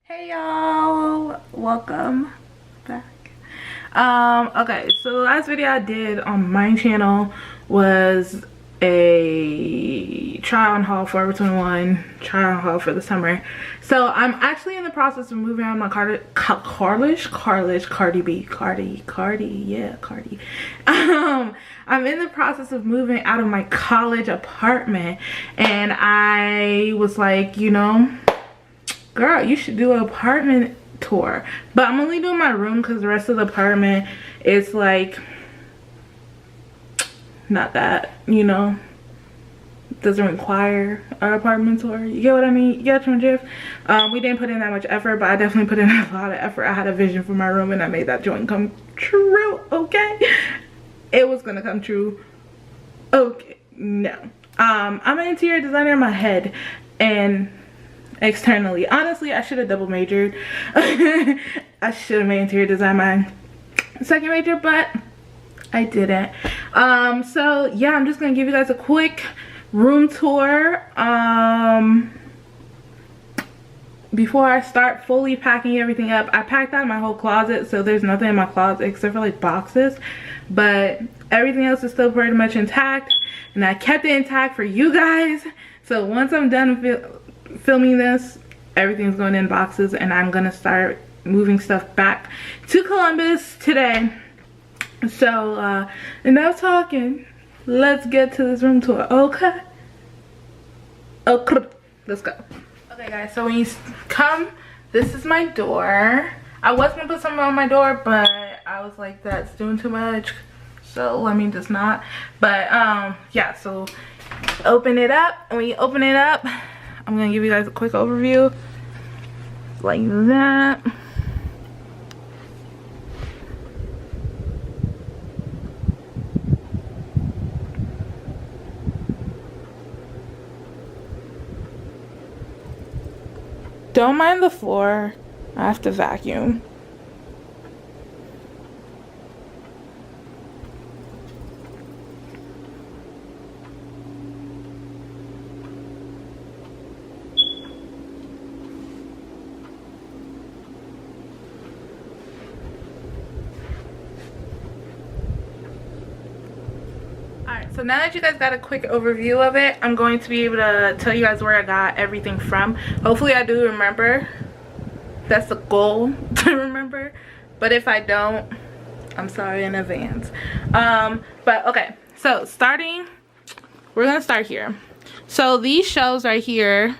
Hey y'all, welcome back. Okay, so the last video I did on my channel was a try on haul for Forever 21, try on haul for the summer. So I'm actually in the process of moving out of my Cardi. I'm in the process of moving out of my college apartment, and I was like, you know, girl, you should do an apartment tour. But I'm only doing my room because the rest of the apartment is like not that, you know, doesn't require an apartment tour. You get what I mean? You get my drift? We didn't put in that much effort, but I definitely put in a lot of effort. I had a vision for my room and I made that joint come true. Okay, it was gonna come true. Okay, no, I'm an interior designer in my head and externally. Honestly, I should have double majored. I should have made interior design my second major, but I didn't. So yeah, I'm just gonna give you guys a quick room tour before I start fully packing everything up. I packed out my whole closet, so there's nothing in my closet except for like boxes, but everything else is still pretty much intact, and I kept it intact for you guys. So once I'm done filming this, everything's going in boxes, and I'm gonna start moving stuff back to Columbus today. So enough talking, let's get to this room tour. Okay, let's go. Okay guys, so when you come, this is my door. I was gonna put something on my door, but I was like, that's doing too much, so let me just not. But yeah, so open it up, and when you open it up, I'm gonna give you guys a quick overview like that. Don't mind the floor, I have to vacuum. So now that you guys got a quick overview of it, I'm going to be able to tell you guys where I got everything from. Hopefully I do remember. That's the goal, to remember. But if I don't, I'm sorry in advance. But okay, so we're gonna start here. So these shelves right here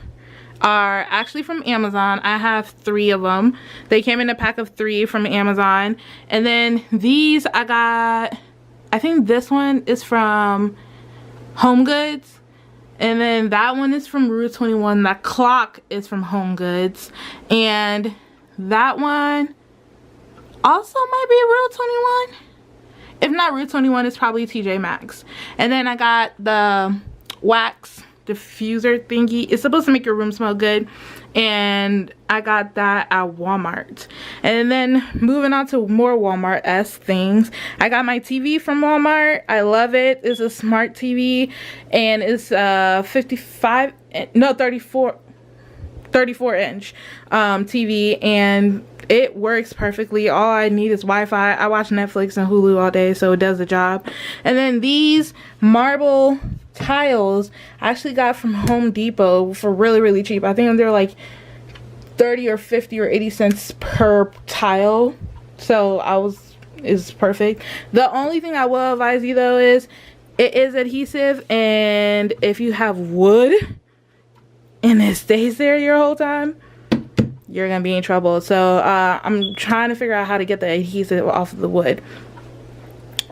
are actually from Amazon. I have 3 of them. They came in a pack of 3 from Amazon. And then these I got, I think this one is from Home Goods, and then that one is from Rue 21. That clock is from Home Goods, and that one also might be Rue 21. If not Rue 21, it's probably TJ Maxx. And then I got the wax diffuser thingy. It's supposed to make your room smell good, and I got that at Walmart. And then moving on to more Walmart-esque things, I got my TV from Walmart. I love it. It's a smart TV, and it's 34 inch TV, and it works perfectly. All I need is Wi-Fi. I watch Netflix and Hulu all day, so it does the job. And then these marble tiles I actually got from Home Depot for really cheap. I think they're like 30 or 50 or 80 cents per tile, so it's perfect. The only thing I will advise you though is it is adhesive, and if you have wood and it stays there your whole time, you're gonna be in trouble. So I'm trying to figure out how to get the adhesive off of the wood.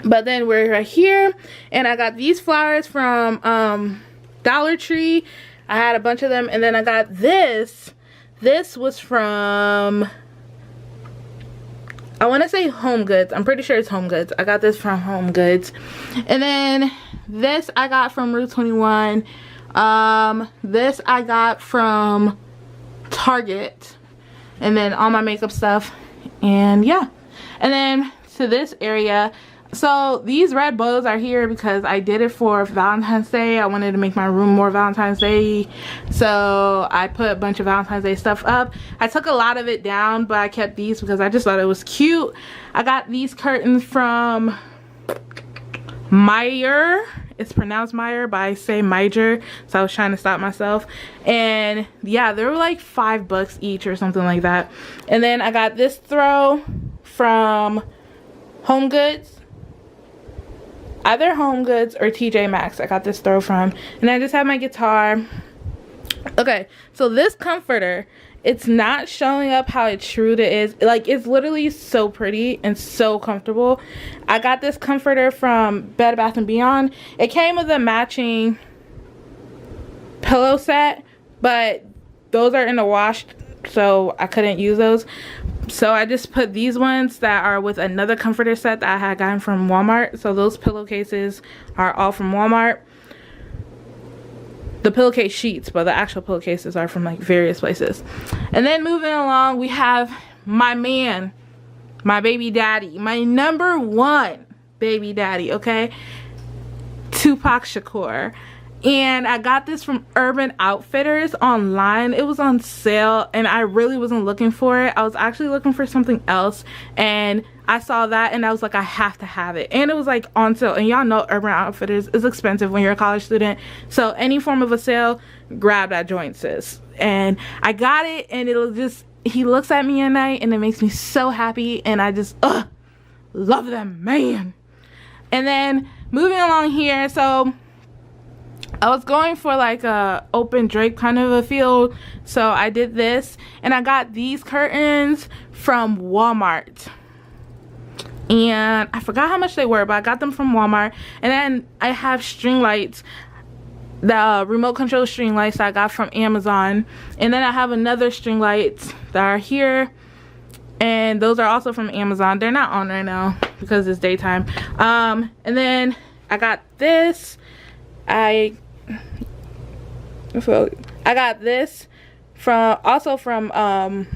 But then we're right here, and I got these flowers from Dollar Tree. I had a bunch of them, and then I got this. This was from, I want to say Home Goods. I'm pretty sure it's Home Goods. I got this from Home Goods. And then this I got from Rue 21. This I got from Target. And then all my makeup stuff. And yeah. And then to this area, So these red bows are here because I did it for Valentine's Day. I wanted to make my room more Valentine's Day, so I put a bunch of Valentine's Day stuff up. I took a lot of it down, but I kept these because I just thought it was cute. I got these curtains from Meyer. It's pronounced Meyer, but I say Meyer, so I was trying to stop myself. And yeah, they were like $5 each or something like that. And then I got this throw from Home Goods, either Home Goods or TJ Maxx. I got this throw from. And I just have my guitar. Okay, so this comforter, it's not showing up how it truly is. Like, it's literally so pretty and so comfortable. I got this comforter from Bed Bath & Beyond. It came with a matching pillow set, but those are in the wash, so I couldn't use those. So I just put these ones that are with another comforter set that I had gotten from Walmart. So those pillowcases are all from Walmart. The pillowcase sheets, but the actual pillowcases are from like various places. And then moving along, we have my man, my baby daddy, my #1 baby daddy, okay? Tupac Shakur. And I got this from Urban Outfitters online. It was on sale and I really wasn't looking for it. I was actually looking for something else, and I saw that and I was like, I have to have it. And it was like on sale, and y'all know Urban Outfitters is expensive when you're a college student, so any form of a sale, grab that joint, sis. And I got it, and it'll just, he looks at me at night and it makes me so happy, and I just love them, man. And then moving along here, so I was going for like a open drape kind of a feel, so I did this, and I got these curtains from Walmart. And I forgot how much they were, but I got them from Walmart. And then I have string lights, the remote control string lights that I got from Amazon. And then I have another string lights that are here, and those are also from Amazon. They're not on right now because it's daytime. And then I got this. I got this from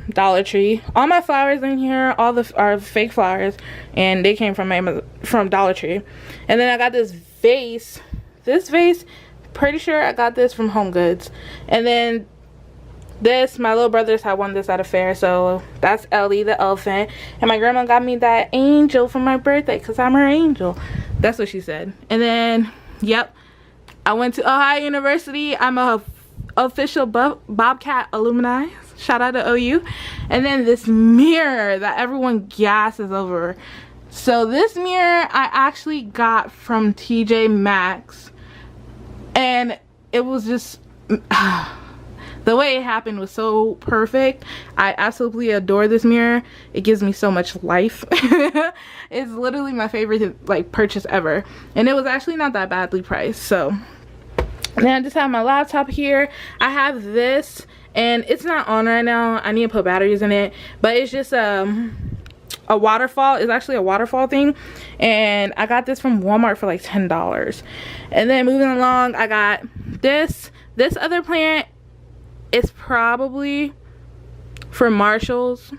Dollar Tree. All my flowers in here, all are fake flowers, and they came from Dollar Tree. And then I got this vase. This vase, pretty sure I got this from Home Goods. And then this, my little brothers had won this at a fair, so that's Ellie the elephant. And my grandma got me that angel for my birthday because I'm her angel. That's what she said. And then, yep, I went to Ohio University. I'm a official Bobcat alumni. Shout out to OU. And then this mirror that everyone gasses over. So this mirror I actually got from TJ Maxx, and it was just the way it happened was so perfect. I absolutely adore this mirror. It gives me so much life. It's literally my favorite like purchase ever, and it was actually not that badly priced. So then I just have my laptop here. I have this, and it's not on right now. I need to put batteries in it, but it's just a waterfall. It's actually a waterfall thing, and I got this from Walmart for like $10. And then moving along, I got this other plant. It's probably for Marshall's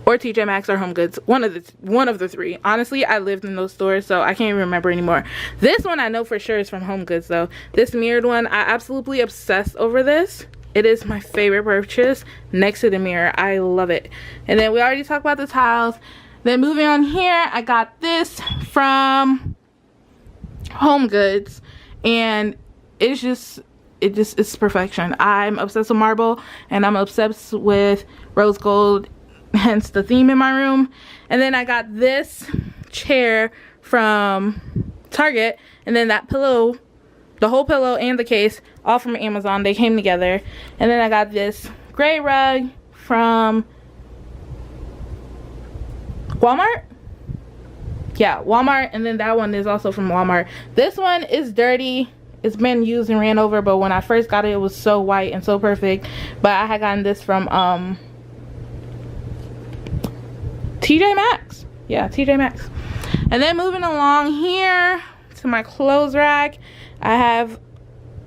or TJ Maxx or Home Goods, one of the three. Honestly, I lived in those stores, so I can't even remember anymore. This one I know for sure is from Home Goods though. This mirrored one, I absolutely obsessed over this. It is my favorite purchase next to the mirror. I love it. And then we already talked about the tiles. Then moving on here, I got this from Home Goods, and it's perfection. I'm obsessed with marble, and I'm obsessed with rose gold, hence the theme in my room. And then I got this chair from Target, and then that pillow, the whole pillow and the case, all from Amazon. They came together. And then I got this gray rug from Walmart. Yeah, Walmart. And then that one is also from Walmart. This one is dirty. It's been used and ran over, but when I first got it, it was so white and so perfect. But I had gotten this from TJ Maxx. Yeah, TJ Maxx. And then moving along here to my clothes rack, I have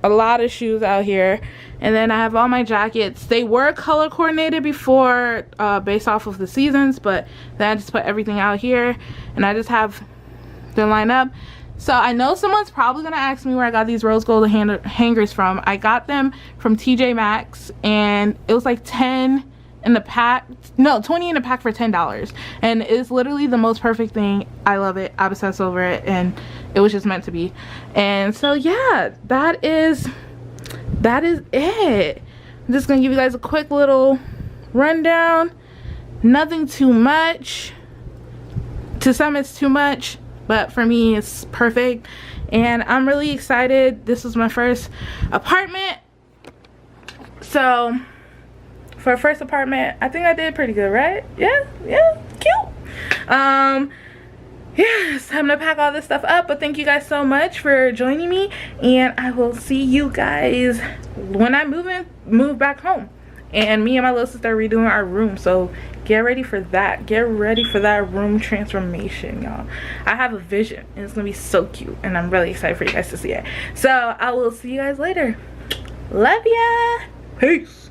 a lot of shoes out here, And then I have all my jackets. They were color coordinated before based off of the seasons, but then I just put everything out here and I just have them line up. So I know someone's probably gonna ask me where I got these rose gold hangers from. I got them from TJ Maxx, and it was like 10 in the pack, no, 20 in a pack for $10, and it's literally the most perfect thing. I love it. I'm obsessed over it, and it was just meant to be. And so yeah, that is it. I'm just gonna give you guys a quick little rundown. Nothing too much. To some it's too much, but for me it's perfect, and I'm really excited. This was my first apartment, so for a first apartment I think I did pretty good, right? Yeah, cute. Yes, I'm gonna pack all this stuff up, but thank you guys so much for joining me, and I will see you guys when I move back home. And me and my little sister are redoing our room, so get ready for that. Get ready for that room transformation, y'all. I have a vision, and it's gonna be so cute, and I'm really excited for you guys to see it. So I will see you guys later. Love ya. Peace.